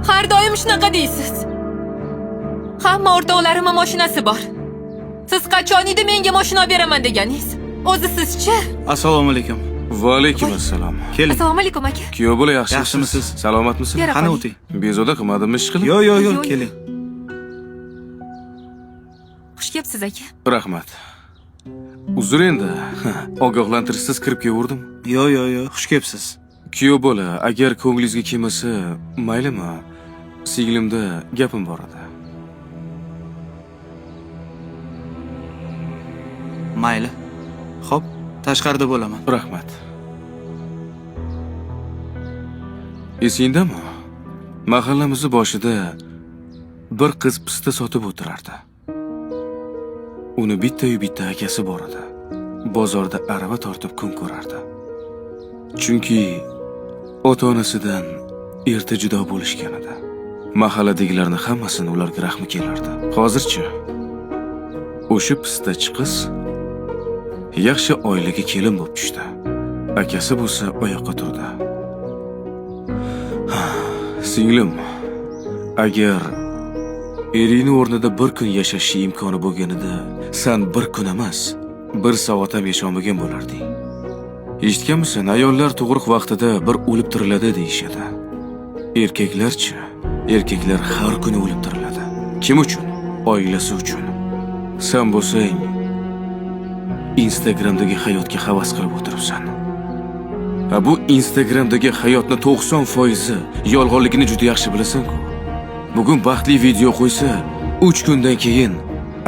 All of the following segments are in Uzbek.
Har doim shunaqa deysiz. Hamma o'rtoqlarimning mashinasi bor. Siz qachon edi menga mashina beraman deganingiz? O'zi sizchi? Assalomu alaykum. Va alaykum assalom. Keling. Assalomu alaykum aka. Kuyov bola yaxshimisiz? Yaxshimisiz? Salomatmisiz? Bera Qani qoling. o'ting. Bezovta qilmadimmi ish qilib? Yo'q, keling. Xush kelibsiz aka. Rahmat. Uzr endi. Ogohlantirishsiz kirib kelgandim. Yo'q, xush kelibsiz. Kuyov bola, agar ko'nglingizga kelmasa, maylimi? Singlimda gapim bor edi. Mayli. Xo'p, tashqarida bo'laman. Rahmat. Esingdami? Mahallamiz boshida bir qiz pista sotib o'tirardi. Uni bitta akasi bor edi. Bozorda arava tortib kun ko'rardi. Chunki ota-onasidan erta judo bo'lishgan edi. Mahalladagilarning hammasini ularga rahmi kelardi. Hozirchi o'sha pistachi qiz yaxshi oilaga kelin bo'lib tushdi. Akasi bo'lsa oyoqqa turdi. Singlim, agar ering o'rnida bir kun yashash imkoni bo'lganida, sen bir kun emas, bir soat ham yasholmagan bo'larding. Eshitganmisan, ayollar tug'ruq vaqtida bir o'lib tiriladi deyishadi. Erkaklarchi, erkaklar har kuni o'lib tiriladi. Kim uchun? Oilasi uchun. Sen bo'lsang Instagramdagi hayotga havas qilib o'tiribsan. Bu Instagramdagi hayotni 90% yolg'onligini juda yaxshi bilasan-ku. Bugun baxtli video qo'ysa, 3 kundan keyin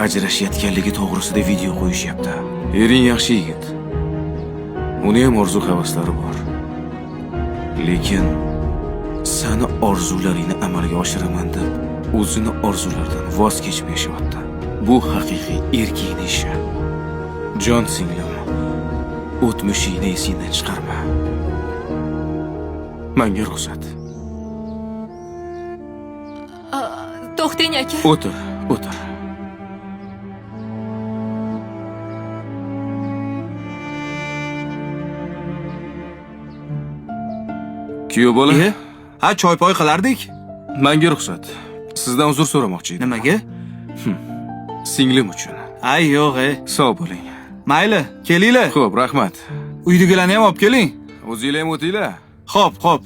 ajrashayotganligi to'g'risida video qo'yishyapti. Ering yaxshi yigit. Uni ham orzu-havaslari bor. Lekin seni orzularingni amalga oshiraman deb o'zini orzularidan voz kechib yashayapti. Bu haqiqiy erkakning ishi. Jon singlim, o'tmishingni esingdan chiqarma. Menga ruxsat. To'xtang aka. O'tir. Kuyov bola? Ha, choy-poy qilardik. Menga ruxsat. Sizdan uzr so'ramoqchi edim. Nimaga? Singlim uchun. Ay, yo'q, Sog' bo'ling. Mayli, kelinglar. Xo'p, rahmat. Uydagilarni ham olib keling. O'zinglar ham o'tinglar. Xo'p.